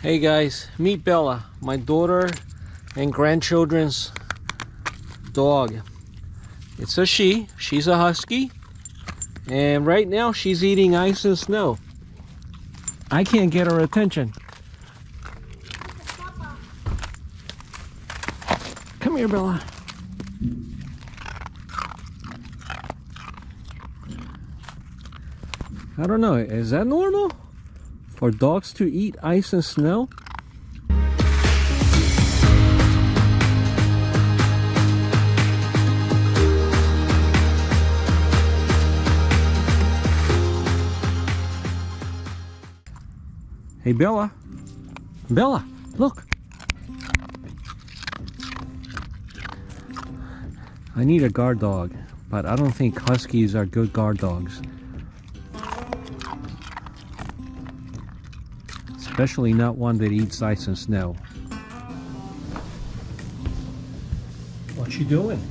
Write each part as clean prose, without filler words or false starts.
Hey guys, meet Bella, my daughter and grandchildren's dog. It's a she. She's a husky. And right now she's eating ice and snow. I can't get her attention. Come here, Bella. I don't know, is that normal for dogs to eat ice and snow? Hey Bella, Bella, look. I need a guard dog, but I don't think huskies are good guard dogs. Especially not one that eats ice and snow. What you doing?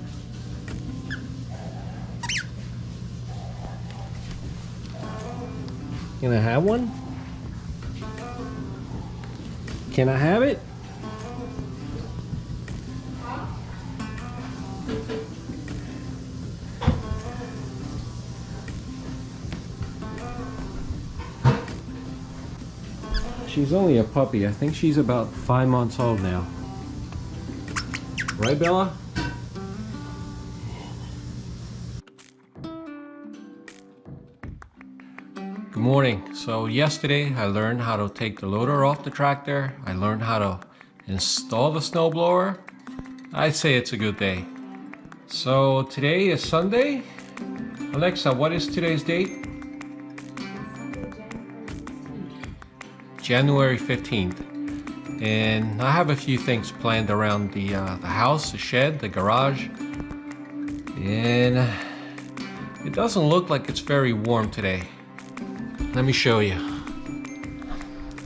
Can I have one? Can I have it? She's only a puppy. I think she's about 5 months old now. Right, Bella? Good morning. So yesterday I learned how to take the loader off the tractor. I learned how to install the snowblower. I'd say it's a good day. So today is Sunday. Alexa, what is today's date? January 15th. And I have a few things planned around the house, the shed, the garage. And it doesn't look like it's very warm today. Let me show you.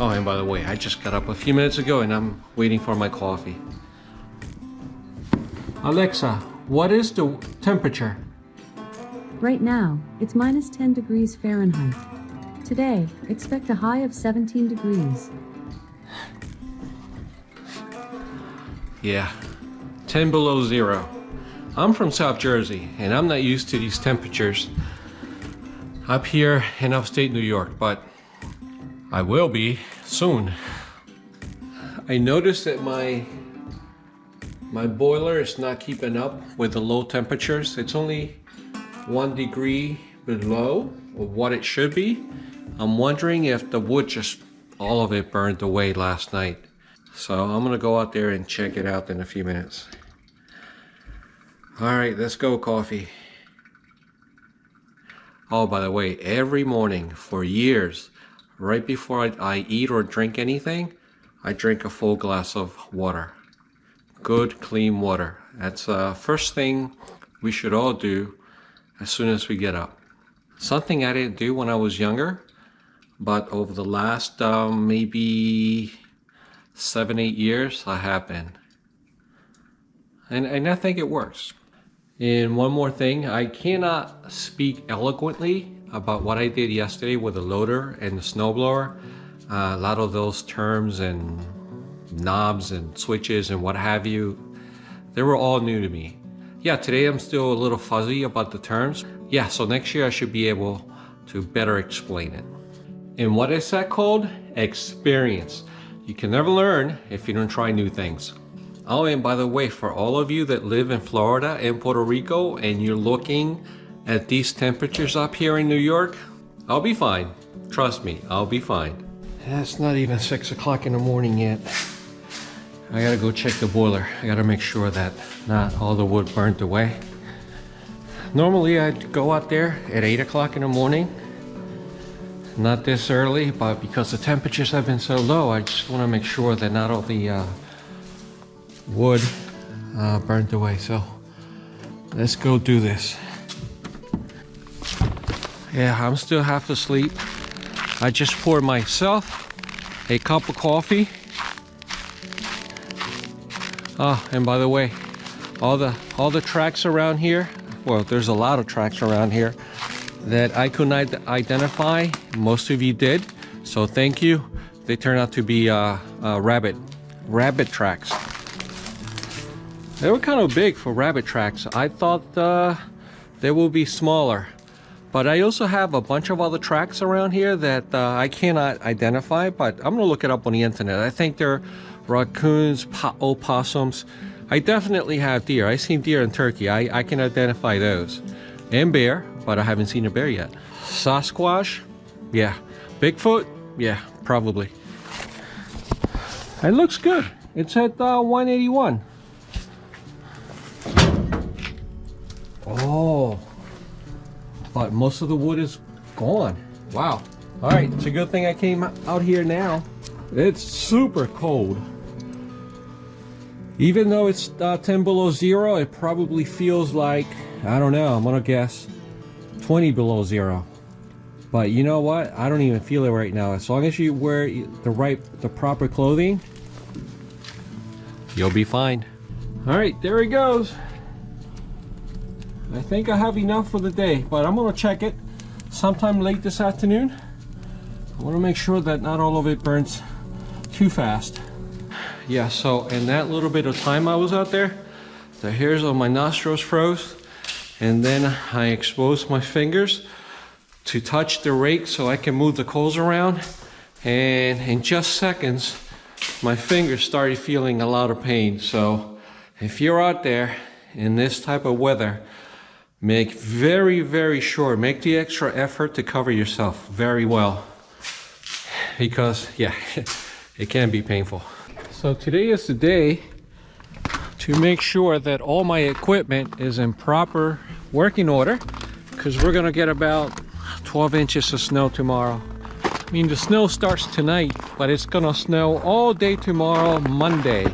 Oh, and by the way, I just got up a few minutes ago and I'm waiting for my coffee. Alexa, what is the temperature? Right now, it's minus 10 degrees Fahrenheit. Today, expect a high of 17 degrees. Yeah, 10 below zero. I'm from South Jersey and I'm not used to these temperatures up here in upstate New York, but I will be soon. I noticed that my boiler is not keeping up with the low temperatures. It's only 1 degree below of what it should be. I'm wondering if the wood just, all of it burned away last night. So I'm gonna go out there and check it out in a few minutes. All right, let's go, coffee. Oh, by the way, every morning for years, right before I eat or drink anything, I drink a full glass of water. Good, clean water. That's the first thing we should all do as soon as we get up. Something I didn't do when I was younger, but over the last maybe 7-8 years, I have been. And I think it works. And one more thing, I cannot speak eloquently about what I did yesterday with the loader and the snowblower. A lot of those terms and knobs and switches and what have you, they were all new to me. Yeah, today I'm still a little fuzzy about the terms. Yeah, so next year I should be able to better explain it. And what is that called? Experience. You can never learn if you don't try new things. Oh, and by the way, for all of you that live in Florida and Puerto Rico and you're looking at these temperatures up here in New York, I'll be fine. Trust me, I'll be fine. It's not even 6 o'clock in the morning yet. I gotta go check the boiler. I gotta make sure that not all the wood burnt away. Normally I'd go out there at 8 o'clock in the morning. Not this early, but because the temperatures have been so low, I just want to make sure that not all the wood burnt away. So let's go do this. Yeah, I'm still half asleep. I just poured myself a cup of coffee. And by the way, all the tracks around here, well, there's a lot of tracks around here that I could not identify. Most of you did, so thank you they turned out to be rabbit tracks. They were kind of big for rabbit tracks. I thought they will be smaller. But I also have a bunch of other tracks around here that I cannot identify, but I'm gonna look it up on the internet. I think they're raccoons, opossums. I definitely have deer. I've seen deer in Turkey. I can identify those. And bear, but I haven't seen a bear yet. Sasquatch, yeah. Bigfoot, yeah, probably. It looks good. It's at 181. Oh, but most of the wood is gone. Wow. All right, it's a good thing I came out here now. It's super cold. Even though it's 10 below zero, it probably feels like, I don't know, I'm gonna guess 20 below zero. But you know what? I don't even feel it right now. As long as you wear the proper clothing, you'll be fine. All right, there he goes. I think I have enough for the day, but I'm gonna check it sometime late this afternoon. I wanna make sure that not all of it burns too fast. Yeah, so in that little bit of time I was out there, the hairs on my nostrils froze, and then I exposed my fingers to touch the rake so I can move the coals around, and in just seconds my fingers started feeling a lot of pain. So if you're out there in this type of weather, make very sure, make the extra effort to cover yourself very well, because yeah, it can be painful. So today is the day to make sure that all my equipment is in proper working order, because we're gonna get about 12 inches of snow tomorrow. I mean, the snow starts tonight, but it's gonna snow all day tomorrow, Monday.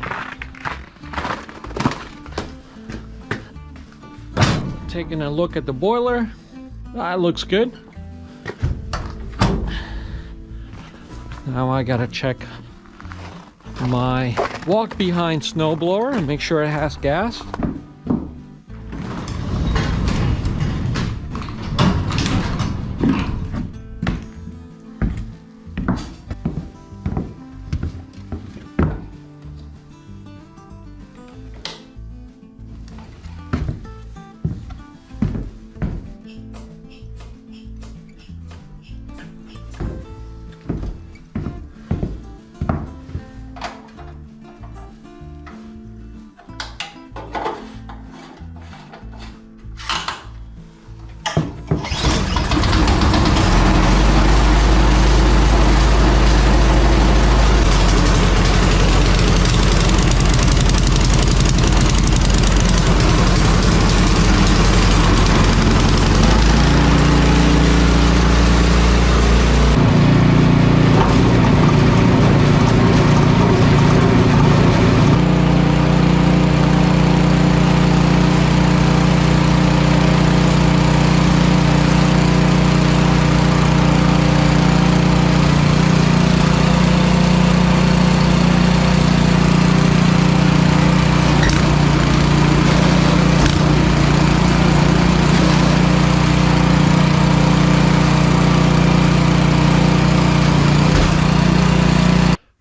Taking a look at the boiler. That looks good. Now I gotta check my walk behind snowblower and make sure it has gas.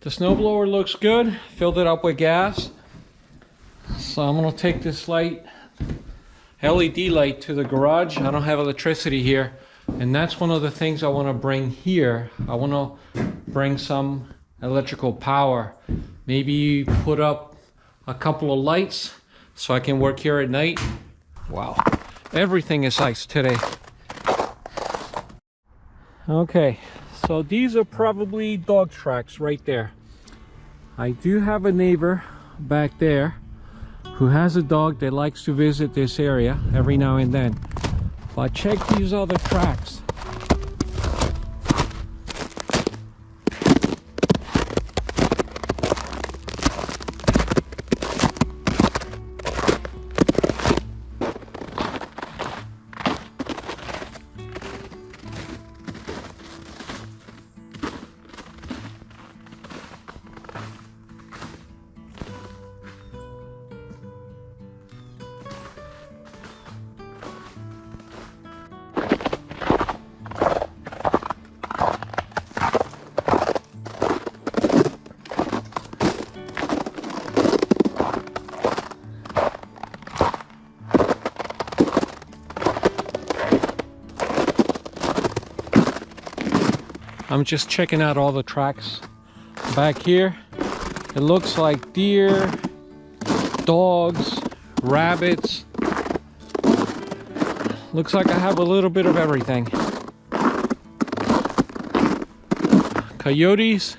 The snowblower looks good, filled it up with gas. So I'm gonna take this light, LED light, to the garage. I don't have electricity here, and that's one of the things I wanna bring here. I wanna bring some electrical power. Maybe put up a couple of lights so I can work here at night. Wow, everything is ice today. Okay, so these are probably dog tracks right there. I do have a neighbor back there who has a dog that likes to visit this area every now and then. But check these other tracks. I'm just checking out all the tracks back here. It looks like deer, dogs, rabbits. Looks like I have a little bit of everything. Coyotes,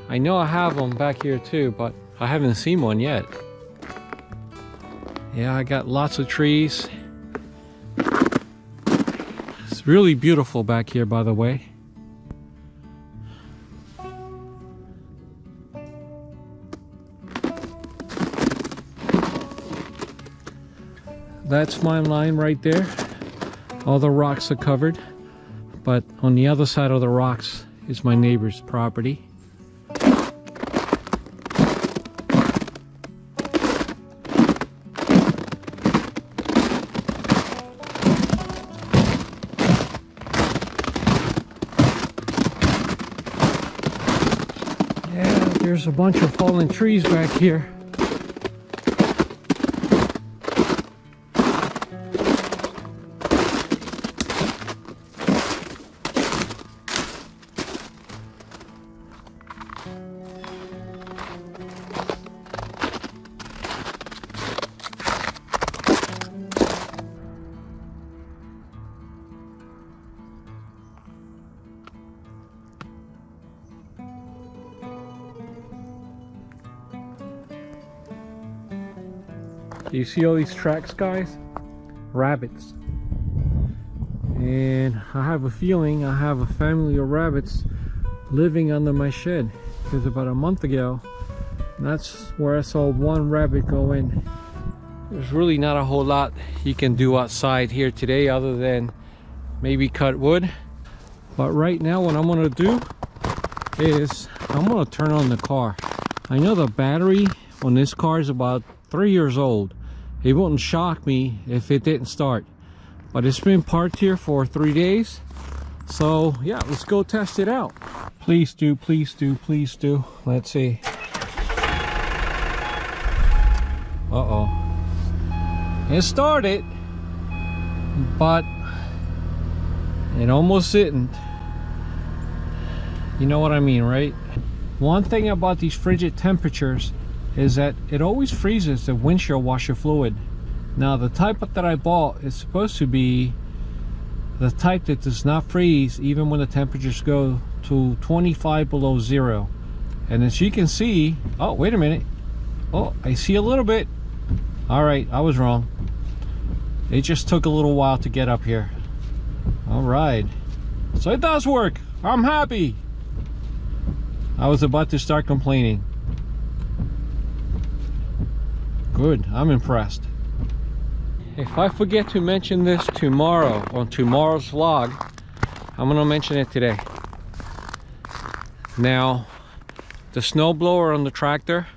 I know I have them back here too, but I haven't seen one yet. Yeah, I got lots of trees. It's really beautiful back here, by the way. That's my line right there. All the rocks are covered, but on the other side of the rocks is my neighbor's property. Yeah, there's a bunch of fallen trees back here. Do you see all these tracks, guys? Rabbits. And I have a feeling I have a family of rabbits living under my shed, because about a month ago, that's where I saw one rabbit go in. There's really not a whole lot you can do outside here today other than maybe cut wood. But right now what I'm gonna do is I'm gonna turn on the car. I know the battery on this car is about 3 years old. It wouldn't shock me if it didn't start, but it's been parked here for 3 days. So yeah, let's go test it out. Please do, please do, please do. Let's see. Uh-oh. It started, but it almost didn't. You know what I mean, right? One thing about these frigid temperatures is that it always freezes the windshield washer fluid. Now the type that I bought is supposed to be the type that does not freeze even when the temperatures go to 25 below zero. And as you can see, oh wait a minute, oh I see a little bit. All right, I was wrong. It just took a little while to get up here. All right, so it does work. I'm happy. I was about to start complaining. Good, I'm impressed. If I forget to mention this tomorrow on tomorrow's vlog, I'm gonna mention it today. Now, the snowblower on the tractor,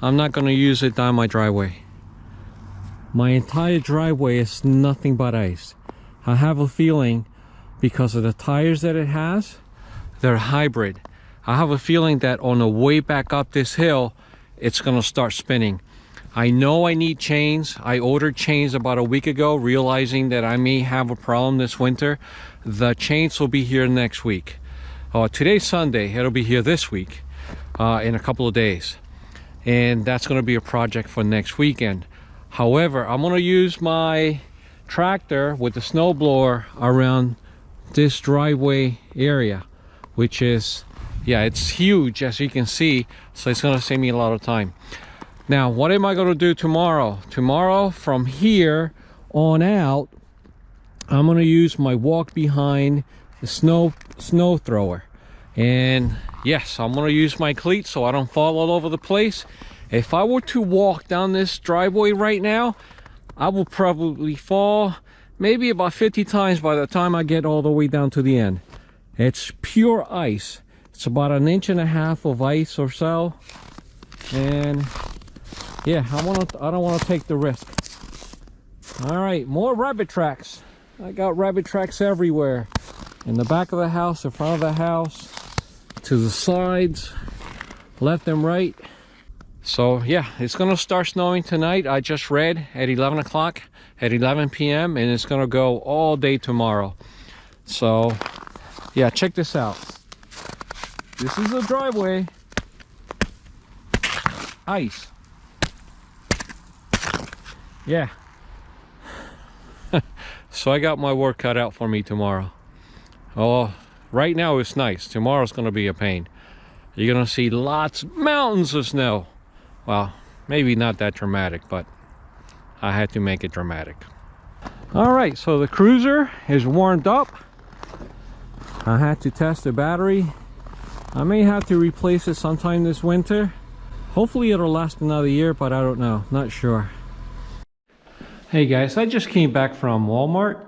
I'm not gonna use it down my driveway. My entire driveway is nothing but ice. I have a feeling because of the tires that it has, they're hybrid. I have a feeling that on the way back up this hill, it's gonna start spinning. I know I need chains. I ordered chains about a week ago, realizing that I may have a problem this winter. The chains will be here next week. Today's Sunday, it'll be here this week, in a couple of days. And that's gonna be a project for next weekend. However, I'm gonna use my tractor with the snowblower around this driveway area, which is, yeah, it's huge as you can see, so it's gonna save me a lot of time. Now, what am I gonna do tomorrow? Tomorrow, from here on out, I'm gonna use my walk behind the snow thrower. And yes, I'm gonna use my cleats so I don't fall all over the place. If I were to walk down this driveway right now, I will probably fall maybe about 50 times by the time I get all the way down to the end. It's pure ice. It's about 1.5 inches of ice or so. And yeah, I don't want to take the risk. All right, more rabbit tracks. I got rabbit tracks everywhere. In the back of the house, in front of the house, to the sides, left and right. So yeah, it's gonna start snowing tonight. I just read at 11 o'clock, at 11 p.m. and it's gonna go all day tomorrow. So yeah, check this out. This is a driveway. Ice. Yeah. So I got my work cut out for me tomorrow. Oh, right now it's nice. Tomorrow's gonna be a pain. You're gonna see lots, mountains of snow. Well, maybe not that dramatic, but I had to make it dramatic. All right, so the cruiser is warmed up. I had to test the battery. I may have to replace it sometime this winter. Hopefully it'll last another year, but I don't know, not sure. Hey guys, I just came back from Walmart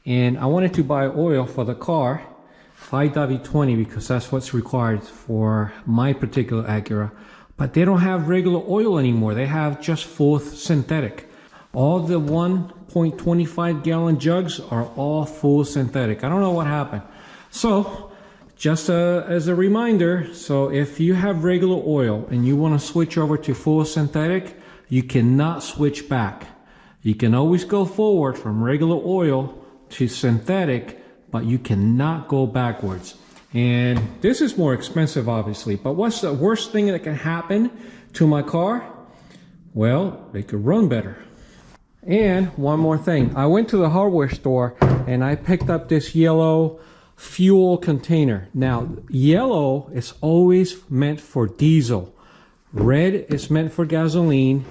and I wanted to buy oil for the car, 5W20, because that's what's required for my particular Acura. But they don't have regular oil anymore. They have just full synthetic. All the 1.25 gallon jugs are all full synthetic. I don't know what happened. So just as a reminder, so if you have regular oil and you want to switch over to full synthetic, you cannot switch back. You can always go forward from regular oil to synthetic, but you cannot go backwards. And this is more expensive, obviously, but what's the worst thing that can happen to my car? Well, they could run better. And one more thing, I went to the hardware store and I picked up this yellow fuel container. Now, yellow is always meant for diesel. Red is meant for gasoline,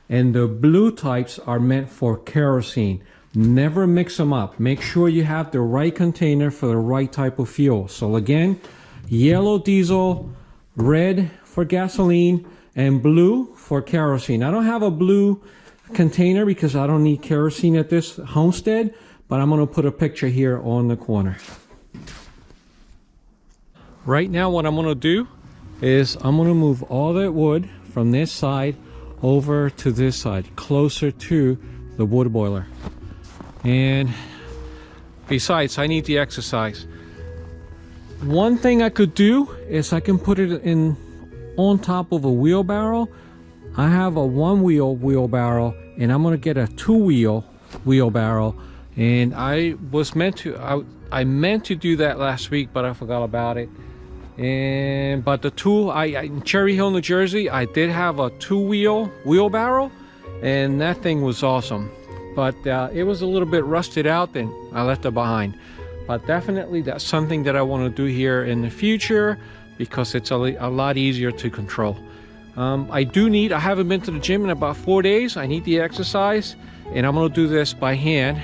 and the blue types are meant for kerosene. Never mix them up. Make sure you have the right container for the right type of fuel. So again, yellow diesel, red for gasoline, and blue for kerosene. I don't have a blue container because I don't need kerosene at this homestead, but I'm going to put a picture here on the corner. Right now what I'm going to do is I'm going to move all that wood from this side over to this side, closer to the wood boiler. And besides, I need the exercise. One thing I could do is I can put it in on top of a wheelbarrow. I have a one-wheel wheelbarrow and I'm going to get a two-wheel wheelbarrow, and I meant to do that last week, but I forgot about it. But the tool, in Cherry Hill, New Jersey, I did have a two-wheel wheelbarrow, and that thing was awesome. But it was a little bit rusted out, and I left it behind. But definitely that's something that I want to do here in the future, because it's a lot easier to control. I haven't been to the gym in about 4 days. I need the exercise, and I'm going to do this by hand.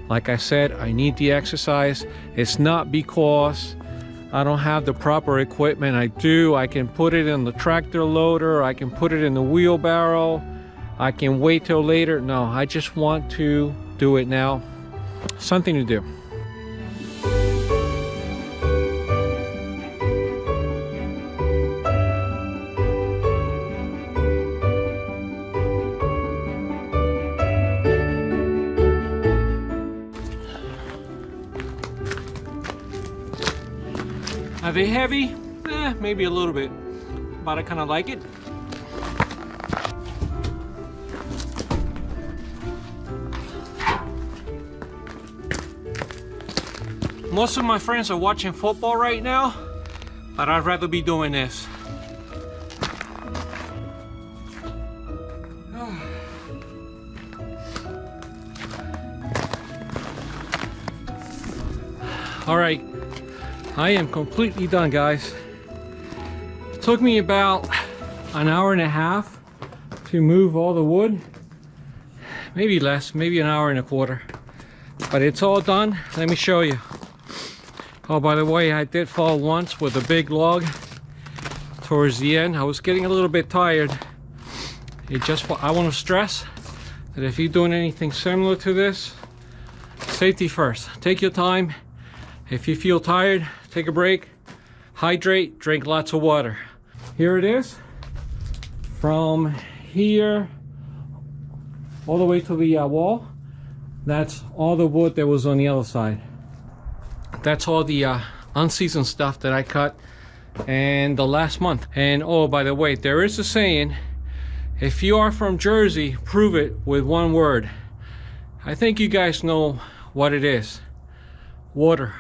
Like I said, I need the exercise. It's not because I don't have the proper equipment. I do. I can put it in the tractor loader. I can put it in the wheelbarrow. I can wait till later. No, I just want to do it now. Something to do. Are they heavy? Maybe a little bit, but I kind of like it. Most of my friends are watching football right now, but I'd rather be doing this. All right. I am completely done, guys. It took me about an hour and a half to move all the wood. Maybe less, maybe an hour and a quarter. But it's all done. Let me show you. Oh, by the way, I did fall once with a big log towards the end. I was getting a little bit tired. I want to stress that if you're doing anything similar to this, safety first. Take your time. If you feel tired, take a break, hydrate, drink lots of water. Here it is, from here all the way to the wall. That's all the wood that was on the other side. That's all the unseasoned stuff that I cut and the last month. And oh, by the way, there is a saying, if you are from Jersey, prove it with one word. I think you guys know what it is. Water.